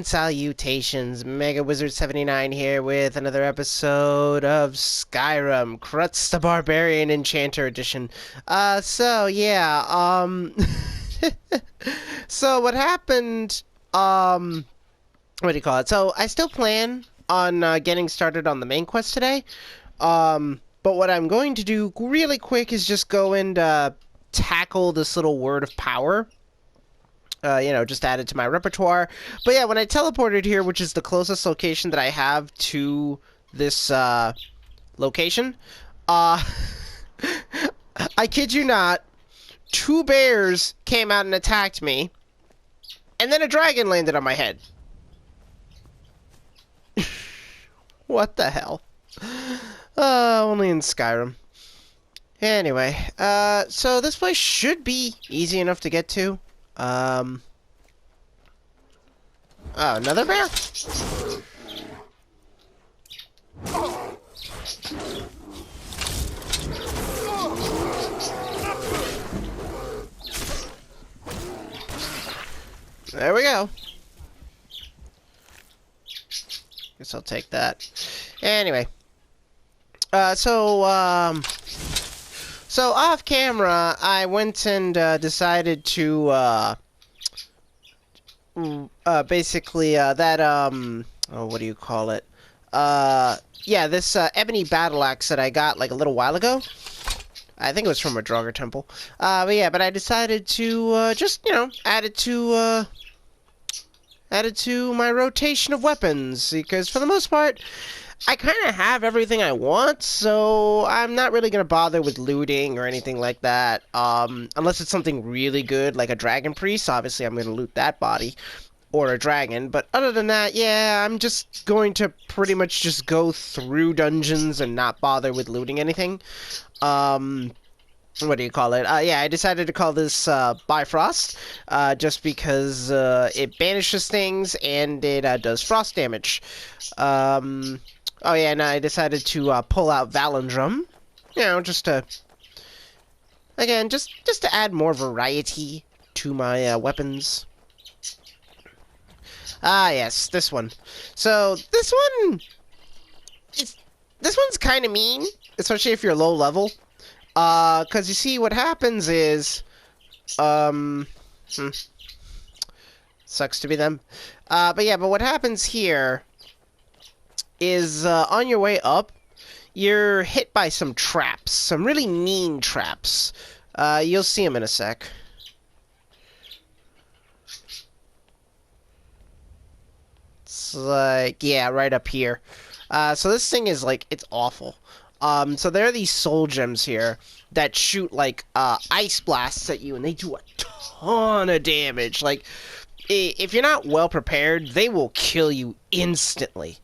Salutations, Mega Wizard 79 here with another episode of Skyrim, Krutz the Barbarian Enchanter edition. So what happened, what do you call it? So I still plan on getting started on the main quest today, but what I'm going to do really quick is just go and tackle this little word of power. Just add it to my repertoire. But yeah, when I teleported here, which is the closest location that I have to this location, I kid you not, 2 bears came out and attacked me, and then a dragon landed on my head. What the hell? Only in Skyrim. Anyway, so this place should be easy enough to get to. Oh, another bear? There we go. Guess I'll take that. Anyway. So off camera, I went and decided to, basically, what do you call it? This ebony battle axe that I got, like, a little while ago. I think it was from a Draugr temple. But I decided to, add it to my rotation of weapons, because for the most part, I kind of have everything I want, so I'm not really going to bother with looting or anything like that, unless it's something really good, like a dragon priest. Obviously, I'm going to loot that body, or a dragon, but other than that, yeah, I'm just going to pretty much just go through dungeons and not bother with looting anything. What do you call it? I decided to call this Bifrost, just because it banishes things and it does frost damage. And I decided to pull out Valendrum, just to add more variety to my weapons. Yes, this one. So this one's kind of mean, especially if you're low level. Because you see, what happens is, sucks to be them. But what happens here is, on your way up, you're hit by some traps, some really mean traps. You'll see them in a sec. It's like, yeah, right up here. So this thing is, like, it's awful. So there are these soul gems here that shoot, like, ice blasts at you, and they do a ton of damage. Like, if you're not well prepared, they will kill you instantly.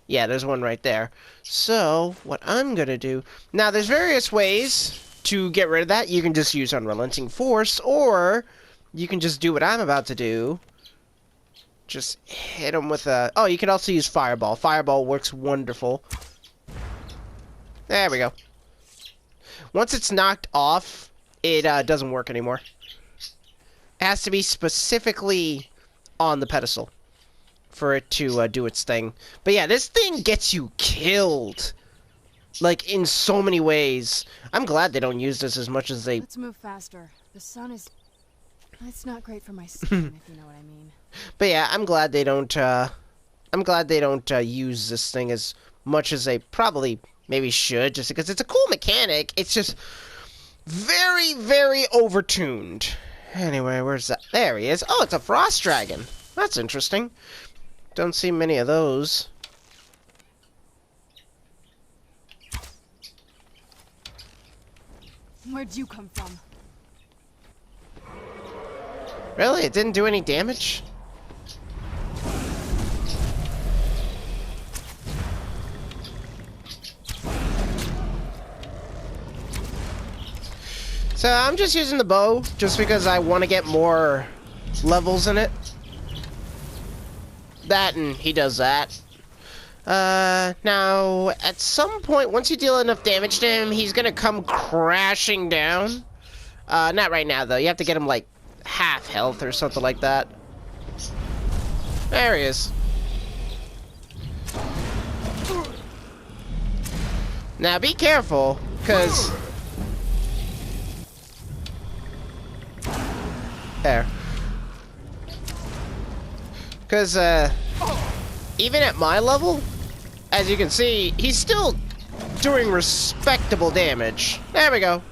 Yeah, there's one right there. So, what I'm gonna do... Now, there's various ways to get rid of that. You can just use Unrelenting Force, or you can just do what I'm about to do. Just hit them with a... Oh, you can also use Fireball. Fireball works wonderful. There we go. Once it's knocked off, it doesn't work anymore. It has to be specifically on the pedestal for it to do its thing. But yeah, this thing gets you killed. Like, in so many ways. I'm glad they don't use this as much as they... Let's move faster. The sun is... It's not great for my skin, if you know what I mean. But yeah, I'm glad they don't, use this thing as much as they probably maybe should, just because it's a cool mechanic. It's just very, very overtuned. Anyway, where's that? There he is. Oh, it's a frost dragon. That's interesting. Don't see many of those. Where'd you come from? Really? It didn't do any damage? So I'm just using the bow, just because I want to get more levels in it. That, and he does that. Now, at some point, once you deal enough damage to him, he's gonna come crashing down. Not right now, though. You have to get him, like, half health or something like that. There he is. Now be careful, because... There. Because, even at my level, as you can see, he's still doing respectable damage. There we go.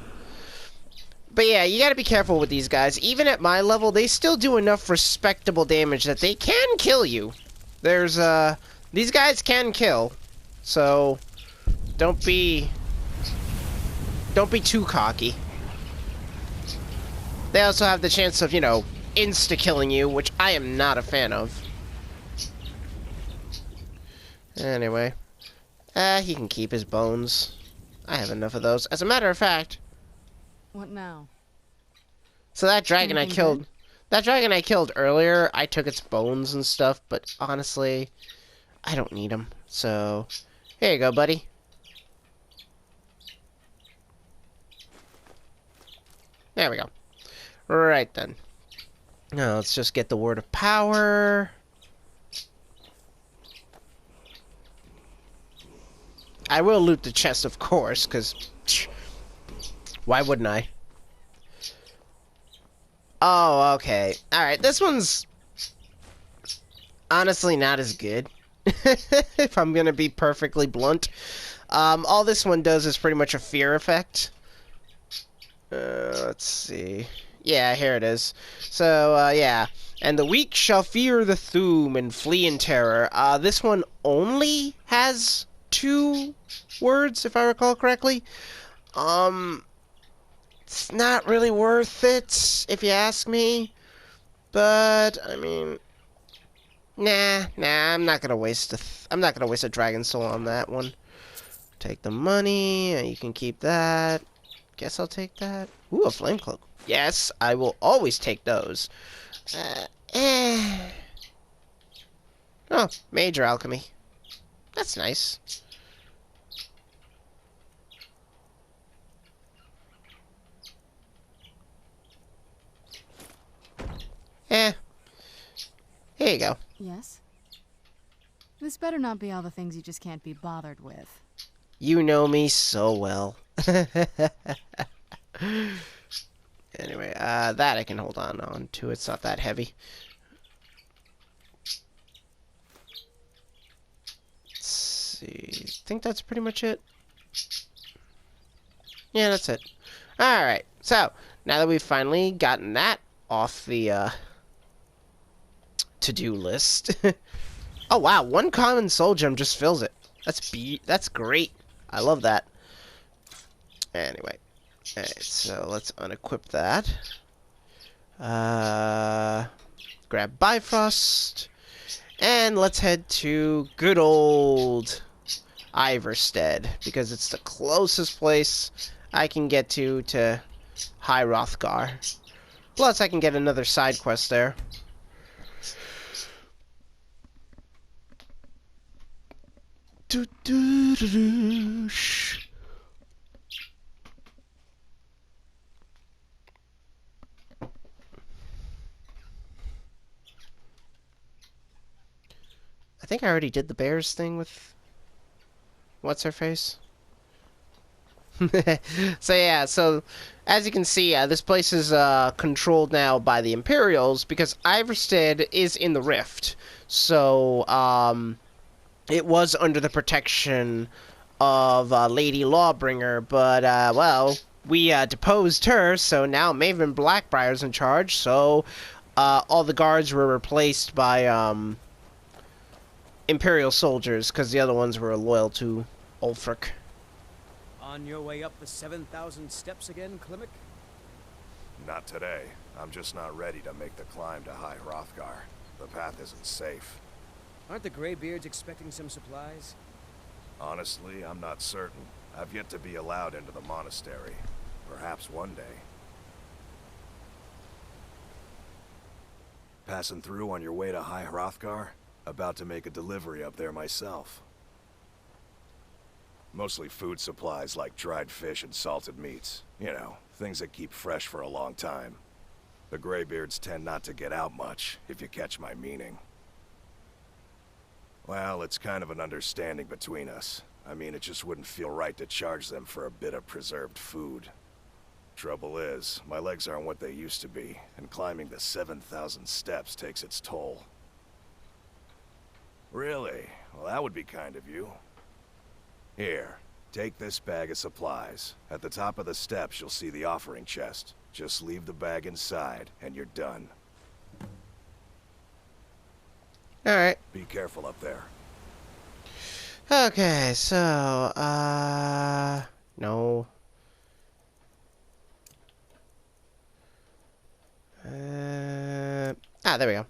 But yeah, you gotta be careful with these guys. Even at my level, they still do enough respectable damage that they can kill you. There's, these guys can kill. So, don't be too cocky. They also have the chance of, you know, insta-killing you, which I am not a fan of. Anyway. He can keep his bones. I have enough of those. As a matter of fact... What now? So that dragon I Anything killed... good? That dragon I killed earlier, I took its bones and stuff, but honestly, I don't need them. So, here you go, buddy. There we go. Right then. Now, let's just get the word of power. I will loot the chest, of course, because... Why wouldn't I? Oh, okay. Alright, this one's... honestly not as good. If I'm gonna be perfectly blunt. All this one does is pretty much a fear effect. Let's see. Yeah, here it is. So, yeah. And the weak shall fear the Thuum and flee in terror. This one only has 2 words, if I recall correctly. It's not really worth it, if you ask me. But, I mean... Nah, I'm not gonna waste I'm not gonna waste a dragon soul on that one. Take the money, and you can keep that. Guess I'll take that. Ooh, a flame cloak. Yes, I will always take those. Oh, major alchemy. That's nice. Here you go. Yes? This better not be all the things you just can't be bothered with. You know me so well. Anyway, that I can hold on to. It's not that heavy. Let's see. I think that's pretty much it. Yeah, that's it. Alright, so, now that we've finally gotten that off the, to-do list. Oh, wow, 1 common soul gem just fills it. That's great. I love that. Anyway. Alright, so let's unequip that. Grab Bifrost. And let's head to good old Iverstead, because it's the closest place I can get to High Hrothgar. Plus, I can get another side quest there. I think I already did the bears thing with... What's her face? So yeah, so as you can see, this place is controlled now by the Imperials because Iverstead is in the Rift. So it was under the protection of Lady Lawbringer, but well, we deposed her, so now Maven Blackbriar's in charge. So all the guards were replaced by Imperial soldiers because the other ones were loyal to Ulfric. On your way up the 7,000 steps again, Klimek? Not today. I'm just not ready to make the climb to High Hrothgar. The path isn't safe. Aren't the Greybeards expecting some supplies? Honestly, I'm not certain. I've yet to be allowed into the monastery. Perhaps one day. Passing through on your way to High Hrothgar? About to make a delivery up there myself. Mostly food supplies like dried fish and salted meats. You know, things that keep fresh for a long time. The Greybeards tend not to get out much, if you catch my meaning. Well, it's kind of an understanding between us. I mean, it just wouldn't feel right to charge them for a bit of preserved food. Trouble is, my legs aren't what they used to be, and climbing the 7,000 steps takes its toll. Really? Well, that would be kind of you. Here, take this bag of supplies. At the top of the steps, you'll see the offering chest. Just leave the bag inside, and you're done. Alright. Be careful up there. Okay, so, no. There we go.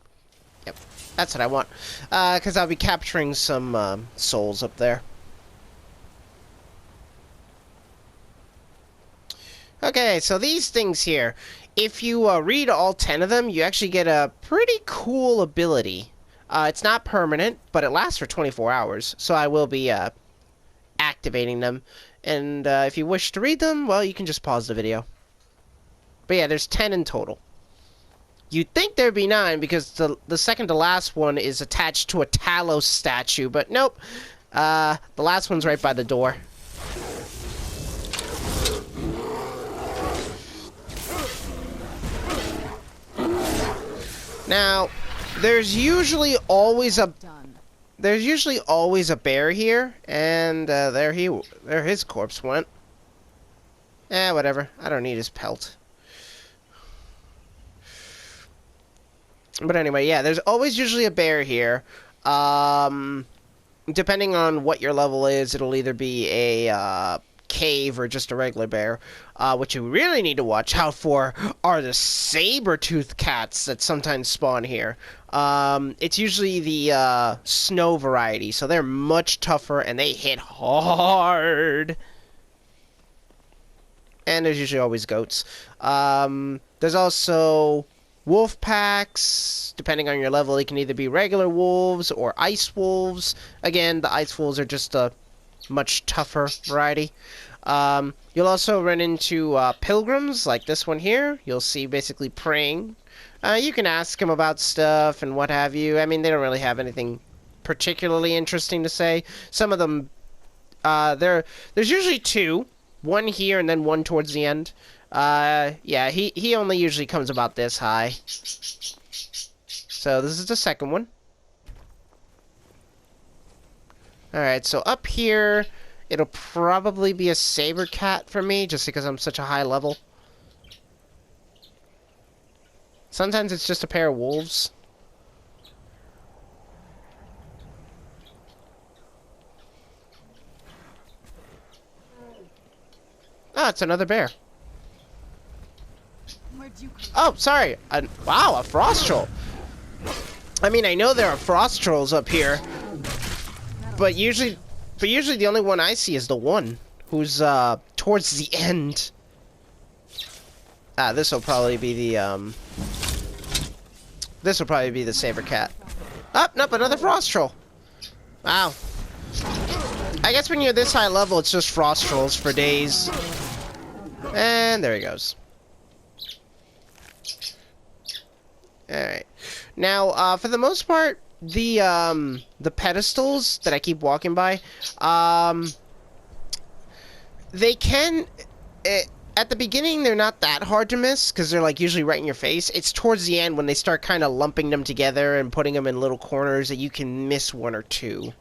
Yep, that's what I want. Because I'll be capturing some, souls up there. Okay, so these things here, if you, read all 10 of them, you actually get a pretty cool ability. It's not permanent, but it lasts for 24 hours, so I will be, activating them. And, if you wish to read them, well, you can just pause the video. But yeah, there's 10 in total. You'd think there'd be 9, because the second to last one is attached to a Talos statue, but nope. The last one's right by the door. Now, there's usually always a bear here, and there his corpse went. Whatever. I don't need his pelt. But anyway, yeah, there's always usually a bear here. Depending on what your level is, it'll either be a cave or just a regular bear. What you really need to watch out for are the saber-toothed cats that sometimes spawn here. It's usually the snow variety, so they're much tougher and they hit hard. And there's usually always goats. There's also wolf packs. Depending on your level, they can either be regular wolves or ice wolves. Again, the ice wolves are just a much tougher variety. You'll also run into pilgrims like this one here. You'll see basically praying. You can ask them about stuff and what have you. I mean, they don't really have anything particularly interesting to say. Some of them, there's usually 2. One here and then one towards the end. Yeah, he only usually comes about this high. So this is the second one. Alright, so up here, it'll probably be a saber cat for me, just because I'm such a high level. Sometimes it's just a pair of wolves. Oh, it's another bear. Oh, sorry. Wow, a frost troll. I mean, I know there are frost trolls up here, but usually the only one I see is the one who's towards the end. This will probably be the saber cat. Oh, nope, another frost troll. Wow. I guess when you're this high level, it's just frost trolls for days. And there he goes. Alright. Now, for the most part, the pedestals that I keep walking by, they can... at the beginning, they're not that hard to miss, because they're, like, usually right in your face. It's towards the end when they start kind of lumping them together and putting them in little corners that you can miss 1 or 2.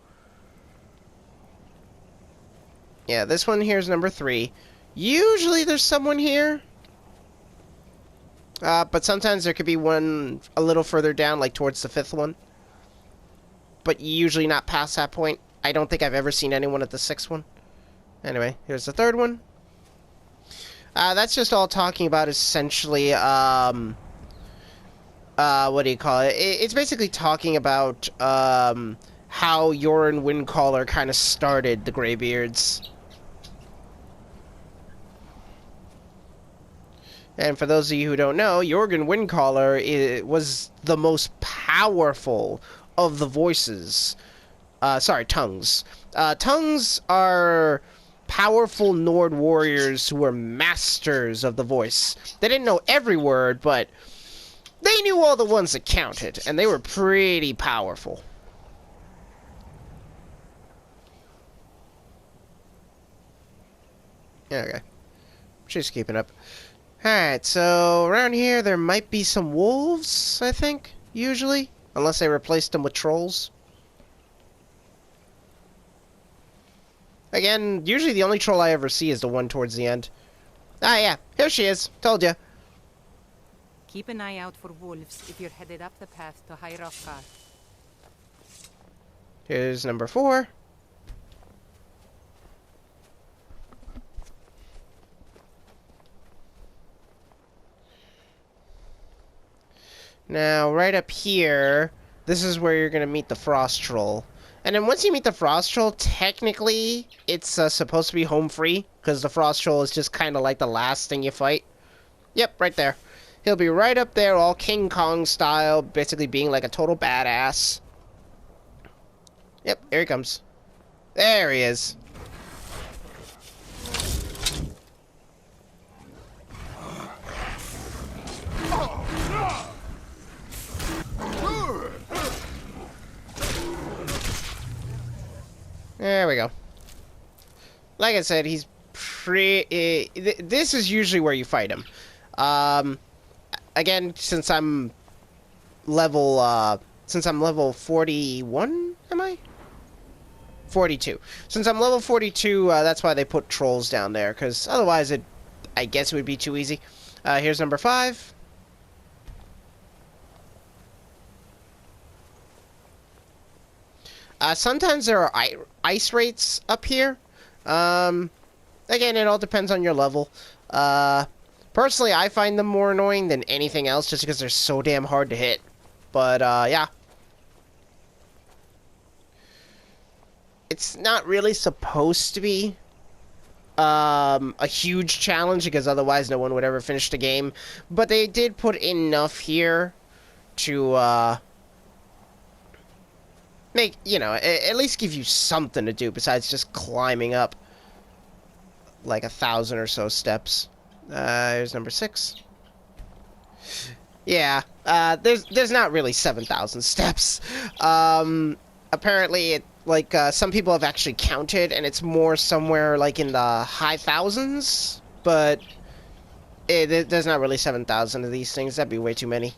Yeah, this one here is number 3. Usually there's someone here. But sometimes there could be one a little further down, like towards the 5th one. But usually not past that point. I don't think I've ever seen anyone at the 6th one. Anyway, here's the 3rd one. That's just all talking about essentially, what do you call it? It's basically talking about, how Yoren Windcaller kind of started the Greybeards. And for those of you who don't know, Jorgen Windcaller was the most powerful of the voices. Sorry, tongues. Tongues are powerful Nord warriors who were masters of the voice. They didn't know every word, but they knew all the ones that counted, and they were pretty powerful. Okay. She's keeping up. Alright, so around here there might be some wolves, I think, usually. Unless they replaced them with trolls. Again, usually the only troll I ever see is the one towards the end. Ah, yeah. Here she is. Told ya. Keep an eye out for wolves if you're headed up the path to High Rock. Here's number 4. Now, right up here, this is where you're going to meet the Frost Troll. And then once you meet the Frost Troll, technically, it's supposed to be home free, because the Frost Troll is just kind of like the last thing you fight. Yep, right there. He'll be right up there, all King Kong style, basically being like a total badass. Yep, here he comes. There he is. There we go. Like I said, he's this is usually where you fight him. Again, since I'm level 41, am I? 42. Since I'm level 42, that's why they put trolls down there, because otherwise I guess it would be too easy. Here's number 5. Sometimes there are ice rates up here. Again, it all depends on your level. Personally, I find them more annoying than anything else just because they're so damn hard to hit. But, yeah. It's not really supposed to be a huge challenge because otherwise no one would ever finish the game. But they did put enough here to, make, you know, at least give you something to do besides just climbing up like 1,000 or so steps. Here's number 6. Yeah, there's not really 7,000 steps. Apparently, some people have actually counted, and it's more somewhere like in the high thousands, but there's not really 7,000 of these things. That'd be way too many.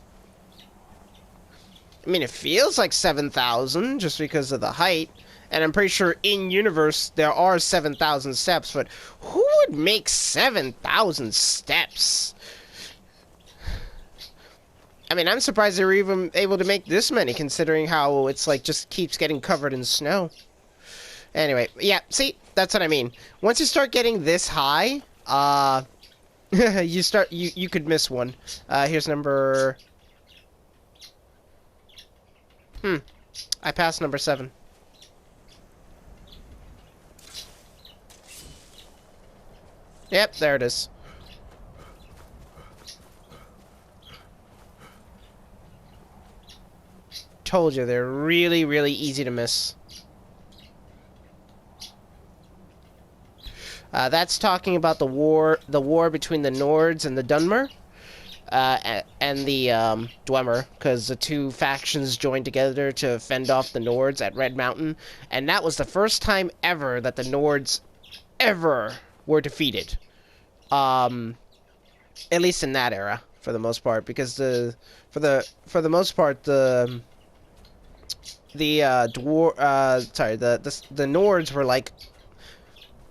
I mean, it feels like 7,000 just because of the height, and I'm pretty sure in-universe there are 7,000 steps, but who would make 7,000 steps? I mean, I'm surprised they were even able to make this many, considering how it's like just keeps getting covered in snow. Anyway, yeah, see, that's what I mean. Once you start getting this high, you could miss one. Here's number... I passed number 7. Yep, there it is. Told you, they're really, really easy to miss. That's talking about the war between the Nords and the Dunmer. And the Dwemer, because the two factions joined together to fend off the Nords at Red Mountain, and that was the first time ever that the Nords ever were defeated. At least in that era, for the most part, because for the most part the Nords were like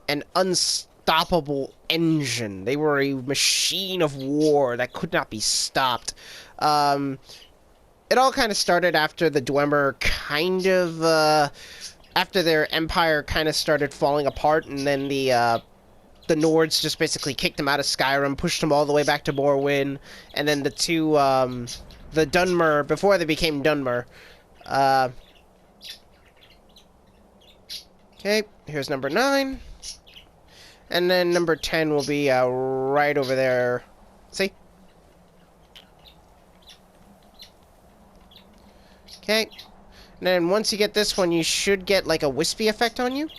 an unstoppable engine. They were a machine of war that could not be stopped. It all kind of started after the Dwemer after their empire kind of started falling apart, and then the Nords just basically kicked them out of Skyrim, pushed them all the way back to Morrowind, and then the Dunmer, before they became Dunmer. Okay, here's number 9. And then number 10 will be right over there. See? Okay. And then once you get this one, you should get like a wispy effect on you.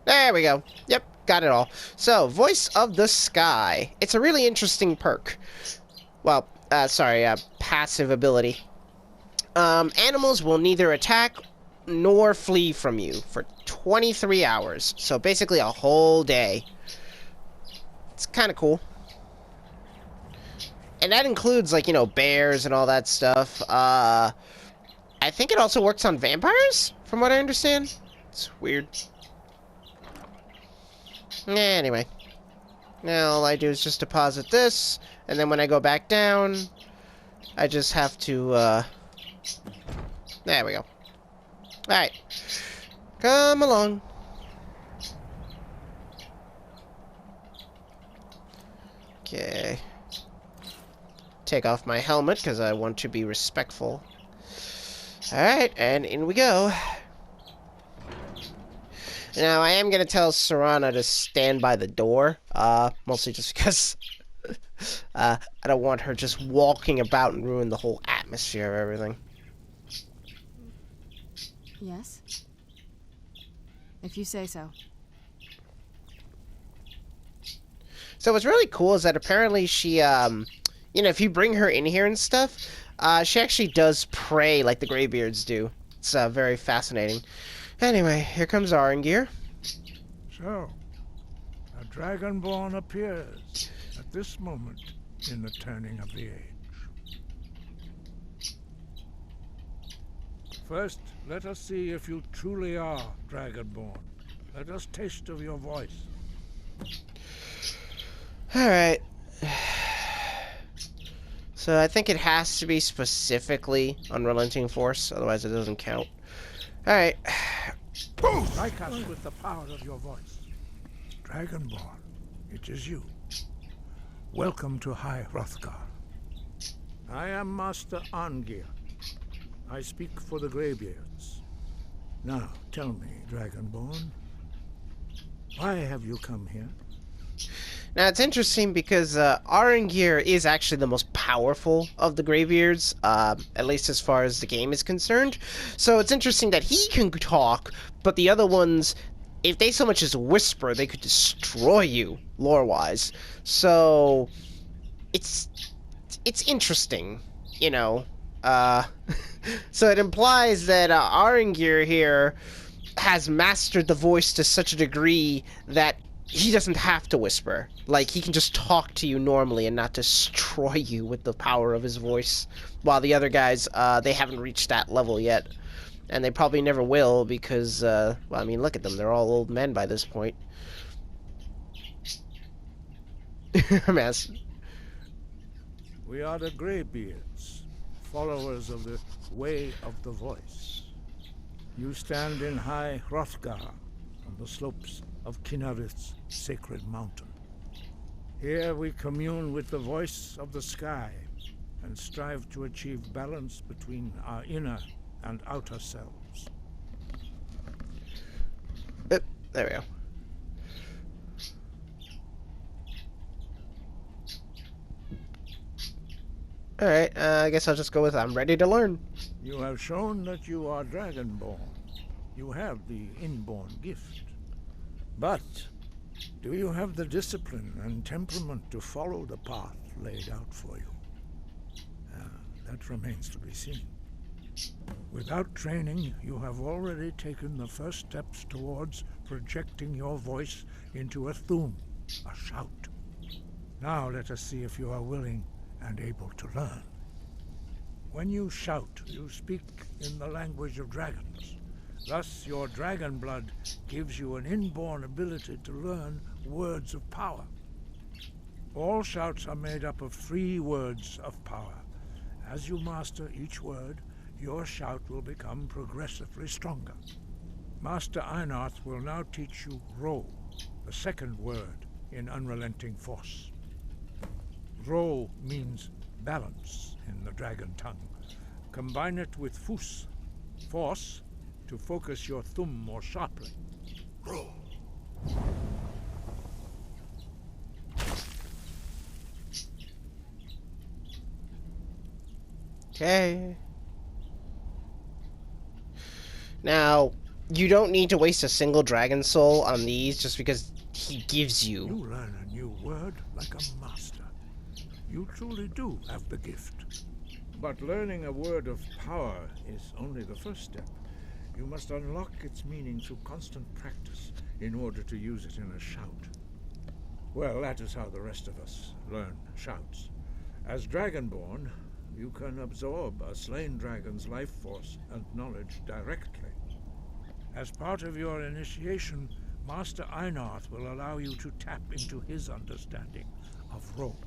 There we go. Yep, got it all. So, Voice of the Sky. It's a really interesting perk. Well, passive ability. Animals will neither attack nor flee from you for 23 hours. So basically a whole day. It's kind of cool. And that includes, like, you know, bears and all that stuff. I think it also works on vampires, from what I understand. It's weird. Anyway. Now all I do is just deposit this, and then when I go back down, I just have to, there we go. Alright. Come along. Okay. Take off my helmet, because I want to be respectful. Alright, and in we go. Now, I am going to tell Serana to stand by the door, mostly just because I don't want her just walking about and ruin the whole atmosphere of everything. Yes? If you say so. So what's really cool is that apparently she, you know, if you bring her in here and stuff, she actually does pray like the Greybeards do. It's very fascinating. Anyway, here comes Arangir. So, a Dragonborn appears at this moment in the turning of the age. First, let us see if you truly are Dragonborn. Let us taste of your voice. Alright. So I think it has to be specifically Unrelenting Force, otherwise it doesn't count. Alright. Strike us with the power of your voice. Dragonborn, it is you. Welcome to High Hrothgar. I am Master Arngir. I speak for the Greybeards. Now, tell me, Dragonborn, why have you come here? Now, it's interesting because Arangir is actually the most powerful of the Greybeards, at least as far as the game is concerned. So it's interesting that he can talk, but the other ones, if they so much as whisper, they could destroy you, lore-wise. So it's interesting, you know. So it implies that Arangir here has mastered the voice to such a degree that he doesn't have to whisper. Like, he can just talk to you normally and not destroy you with the power of his voice. While the other guys, they haven't reached that level yet. And they probably never will because, well, I mean, look at them. They're all old men by this point. Mess. We are the Greybeards, followers of the Way of the Voice. You stand in High Hrothgar, on the slopes of Kinnarith's sacred mountain. Here we commune with the voice of the sky and strive to achieve balance between our inner and outer selves. There we go. Alright, I guess I'll just go with I'm ready to learn. You have shown that you are Dragonborn. You have the inborn gift. But do you have the discipline and temperament to follow the path laid out for you? That remains to be seen. Without training, you have already taken the first steps towards projecting your voice into a thum, a shout. Now let us see if you are willing and able to learn. When you shout, you speak in the language of dragons. Thus, your dragon blood gives you an inborn ability to learn words of power. All shouts are made up of 3 words of power. As you master each word, your shout will become progressively stronger. Master Einarth will now teach you Ro, the second word in Unrelenting Force. Ro means balance in the dragon tongue. Combine it with Fus, force, to focus your thumb more sharply. Ro. Okay. Now, you don't need to waste a single dragon soul on these just because he gives you. You learn a new word like a master. You truly do have the gift. But learning a word of power is only the first step. You must unlock its meaning through constant practice in order to use it in a shout. Well, that is how the rest of us learn shouts. As Dragonborn, you can absorb a slain dragon's life force and knowledge directly. As part of your initiation, Master Einarth will allow you to tap into his understanding of role.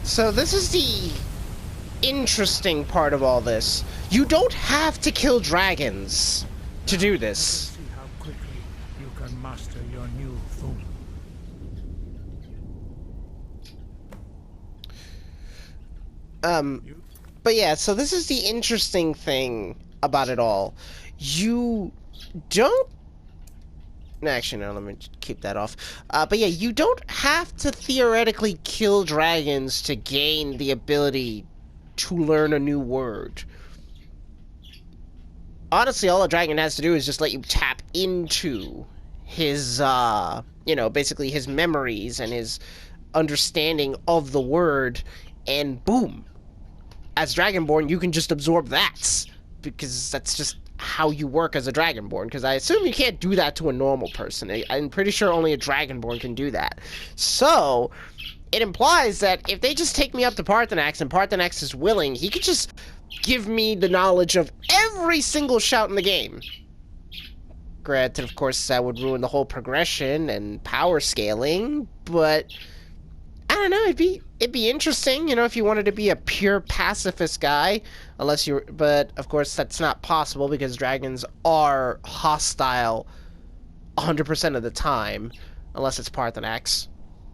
So this is the interesting part of all this. You don't have to kill dragons to do Let us this. see how quickly you can master your new Thum. But yeah, so this is the interesting thing about it all. You don't... Actually, no, let me keep that off. But yeah, you don't have to theoretically kill dragons to gain the ability to learn a new word. Honestly, all a dragon has to do is just let you tap into his, basically his memories and his understanding of the word, and boom. As Dragonborn, you can just absorb that, because that's just how you work as a Dragonborn, because I assume you can't do that to a normal person. I'm pretty sure only a Dragonborn can do that. So, it implies that if they just take me up to Parthenax, and Parthenax is willing, he could just give me the knowledge of every single shout in the game. Granted, of course, that would ruin the whole progression and power scaling, but I don't know, it'd be interesting, if you wanted to be a pure pacifist guy, but of course that's not possible because dragons are hostile 100% of the time, unless it's Parthenax.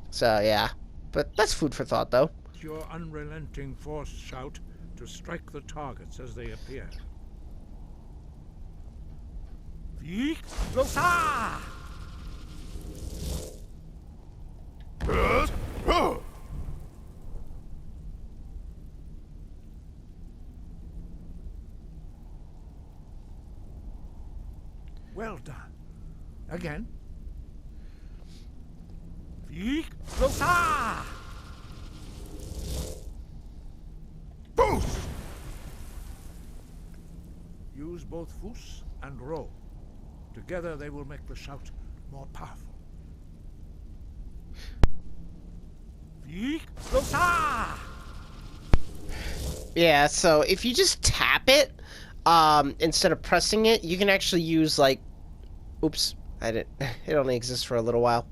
So yeah, but that's food for thought though. Your unrelenting force shout to strike the targets as they appear. Yeek! Losa! Well done. Again. Yeek! Losa! Boost! Use both Fus and Ro. Together they will make the shout more powerful. Yeek! Losa! Yeah, so if you just tap it, instead of pressing it, you can actually use, like... Oops, I didn't... It only exists for a little while.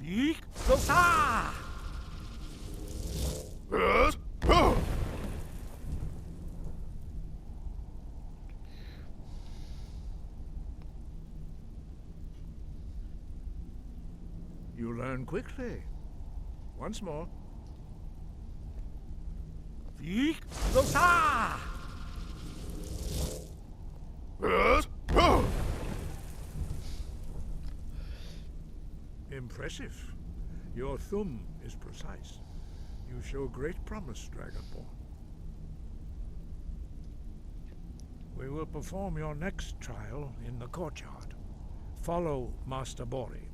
Yeek! Losa! You learn quickly. Once more. Yeek! Losa! Impressive. Your Thum is precise. You show great promise, Dragonborn. We will perform your next trial in the courtyard. Follow Master Bori.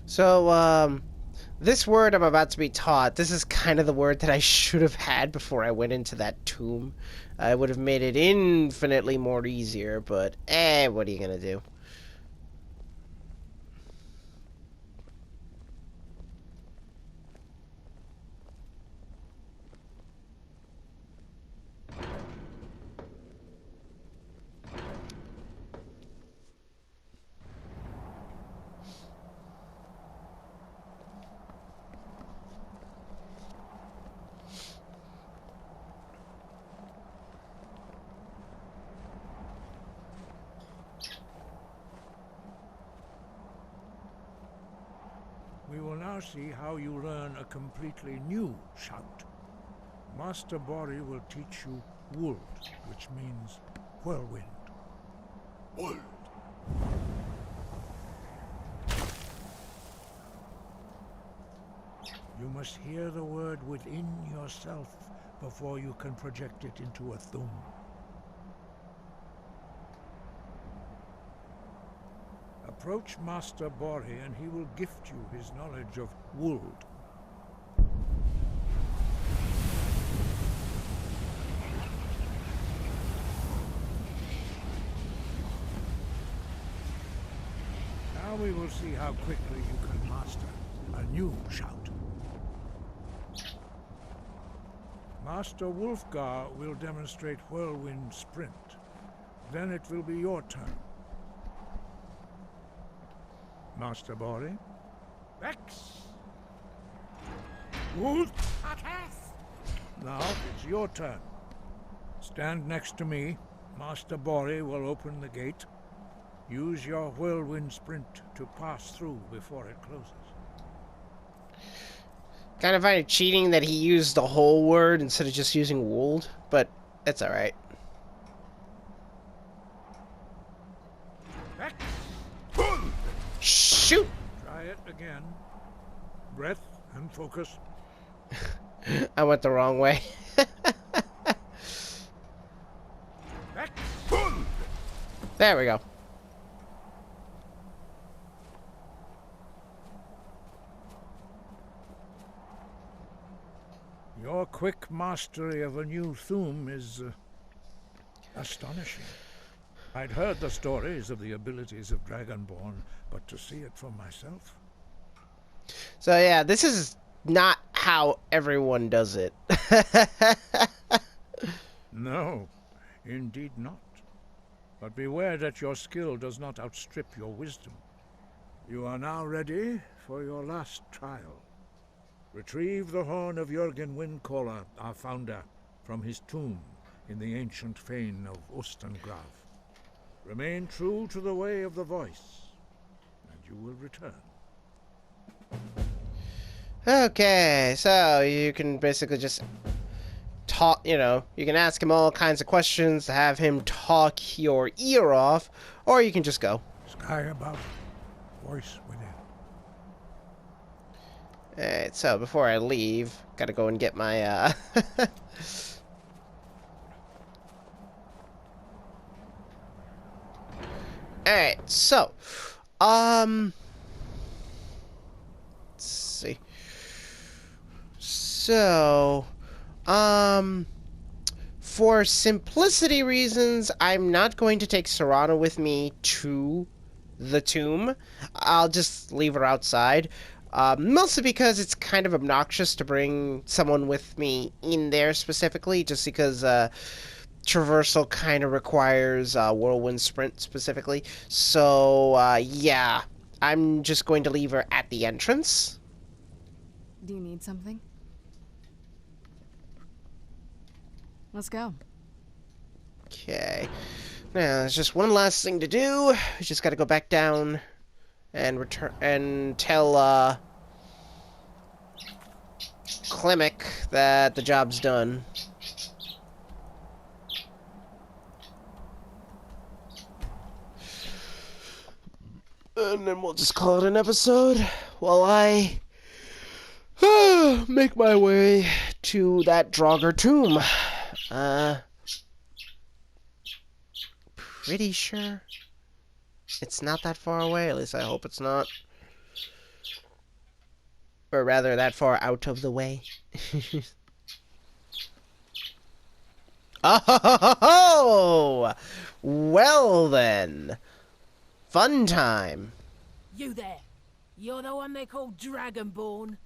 So, this word I'm about to be taught, this is kind of the word that I should have had before I went into that tomb. I would have made it infinitely more easier, but, what are you gonna do? We will now see how you learn a completely new shout. Master Bori will teach you Wold, which means whirlwind. Wold. You must hear the word within yourself before you can project it into a Thum. Approach Master Bori and he will gift you his knowledge of Wold. will see how quickly you can master a new shout. Master Wulfgar will demonstrate Whirlwind Sprint. Then it will be your turn. Master Bori? Vex! Wolf! Now it's your turn. Stand next to me. Master Bori will open the gate. Use your Whirlwind Sprint to pass through before it closes. Kind of find it cheating that he used the whole word instead of just using wold, but it's alright. Shoot! Try it again. Breath and focus. I went the wrong way. There we go. Your quick mastery of a new Thum is astonishing. I'd heard the stories of the abilities of Dragonborn, but to see it for myself... So yeah, this is not how everyone does it. No, indeed not. But beware that your skill does not outstrip your wisdom. You are now ready for your last trial. Retrieve the horn of Jürgen Windcaller, our founder, from his tomb in the ancient fane of Ostengrav. Remain true to the way of the voice, and you will return. Okay, so you can basically just talk, you know, you can ask him all kinds of questions to have him talk your ear off, or you can just go. Sky above, voice within. Alright, so before I leave, gotta go and get my, Alright, so, let's see. So, for simplicity reasons, I'm not going to take Serana with me to the tomb. I'll just leave her outside. Mostly because it's kind of obnoxious to bring someone with me in there specifically, just because traversal kind of requires whirlwind sprint specifically. So, yeah, I'm just going to leave her at the entrance. Do you need something? Let's go. Okay. Now, there's just one last thing to do. We just gotta go back down and return and tell Klimek that the job's done. And then we'll just call it an episode while I make my way to that Draugr tomb. Pretty sure it's not that far away, at least I hope it's not. Or rather, that far out of the way. Oh! Well then. Fun time. You there. You're the one they call Dragonborn.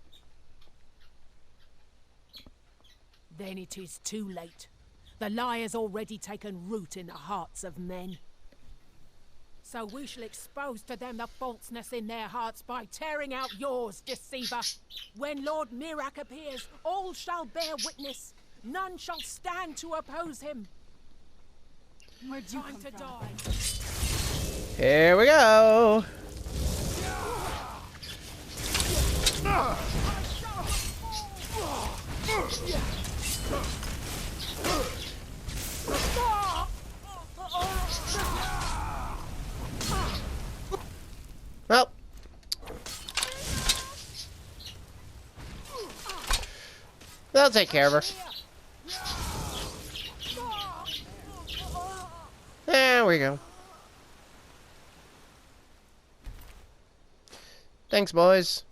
Then it is too late. The lie has already taken root in the hearts of men. So we shall expose to them the falseness in their hearts by tearing out yours, deceiver. When Lord Mirak appears, all shall bear witness. None shall stand to oppose him. Where'd you Time come to from? die. Here we go. Well. They'll take care of her. There we go. Thanks, boys.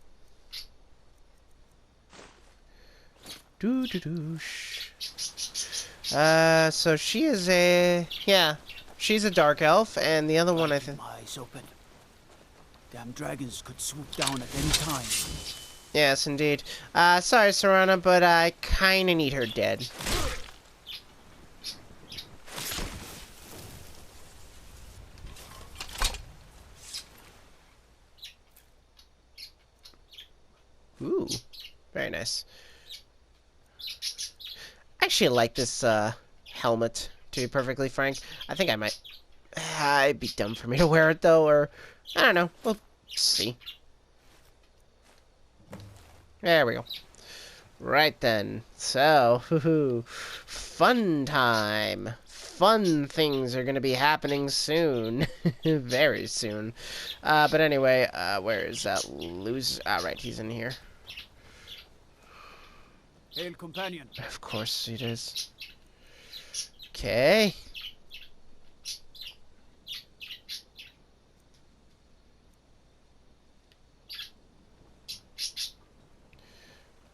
So she is a... Yeah, she's a dark elf, and the other one, I think... Eyes open. Damn dragons could swoop down at any time. Yes, indeed. Sorry, Serana, but I kinda need her dead. Ooh, very nice. I actually like this helmet, to be perfectly frank. I think I might... it'd be dumb for me to wear it, though, or... I don't know. We'll see. There we go. Right then. So, fun time. Fun things are going to be happening soon. Very soon. But anyway, where is that loser? Ah, right, he's in here. Hail, companion. Of course it is. Okay.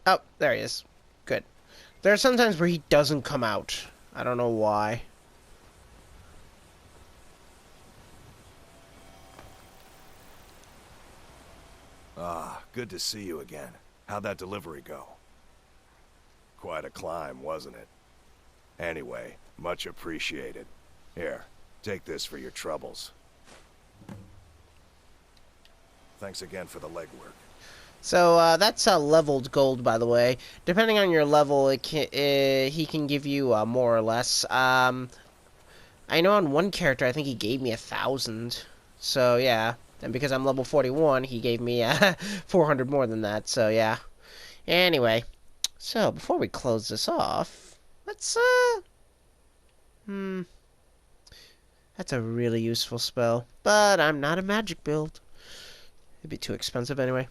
Oh, there he is. Good. There are some times where he doesn't come out. I don't know why. Ah, good to see you again. How'd that delivery go? Quite a climb, wasn't it? Anyway, much appreciated. Here, take this for your troubles. Thanks again for the legwork. So, that's leveled gold, by the way. Depending on your level, he can give you more or less. I know on one character, I think he gave me 1,000. So, yeah. And because I'm level 41, he gave me 400 more than that. So, yeah. Anyway. So, before we close this off, let's, That's a really useful spell. But I'm not a magic build. It'd be too expensive anyway.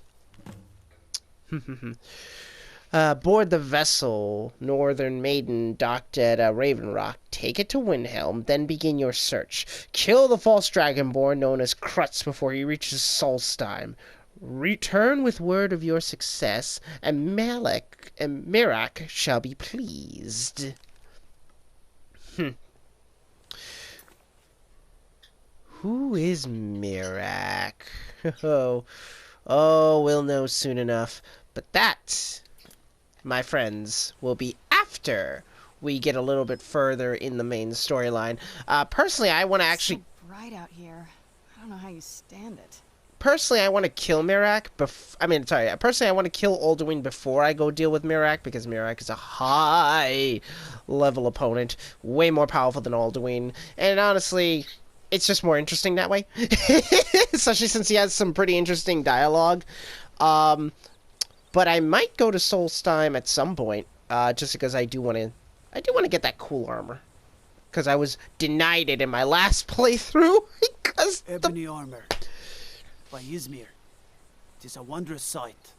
Board the vessel, Northern Maiden, docked at Raven Rock. Take it to Windhelm, then begin your search. Kill the false dragonborn known as Krutz before he reaches Solstheim. Return with word of your success, and Mirak shall be pleased. Who is Mirak? Oh, we'll know soon enough. But that, my friends, will be after we get a little bit further in the main storyline. Personally, I want to actually... It's so bright out here. I don't know how you stand it. Personally, I want to kill Mirak personally, I want to kill Alduin before I go deal with Mirak, because Mirak is a high-level opponent. Way more powerful than Alduin. And honestly... it's just more interesting that way. Especially since he has some pretty interesting dialogue. But I might go to Solstheim at some point, just because I do want to get that cool armor. Because I was denied it in my last playthrough. Because Ebony armor by Izmir. It is a wondrous sight.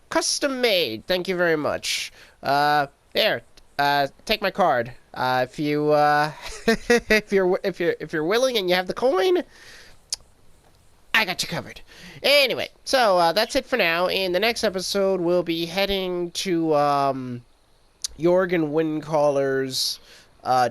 Custom made. Thank you very much. There. Take my card. If you if you're willing and you have the coin, I got you covered. Anyway, so that's it for now. In the next episode, we'll be heading to Jorgen Windcaller's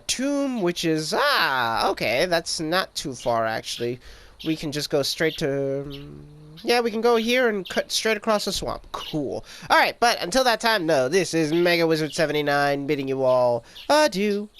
tomb, which is okay. That's not too far actually. We can just go straight to. Yeah, we can go here and cut straight across the swamp. Cool. Alright, but until that time, no, this is Mega Wizard 79 bidding you all adieu.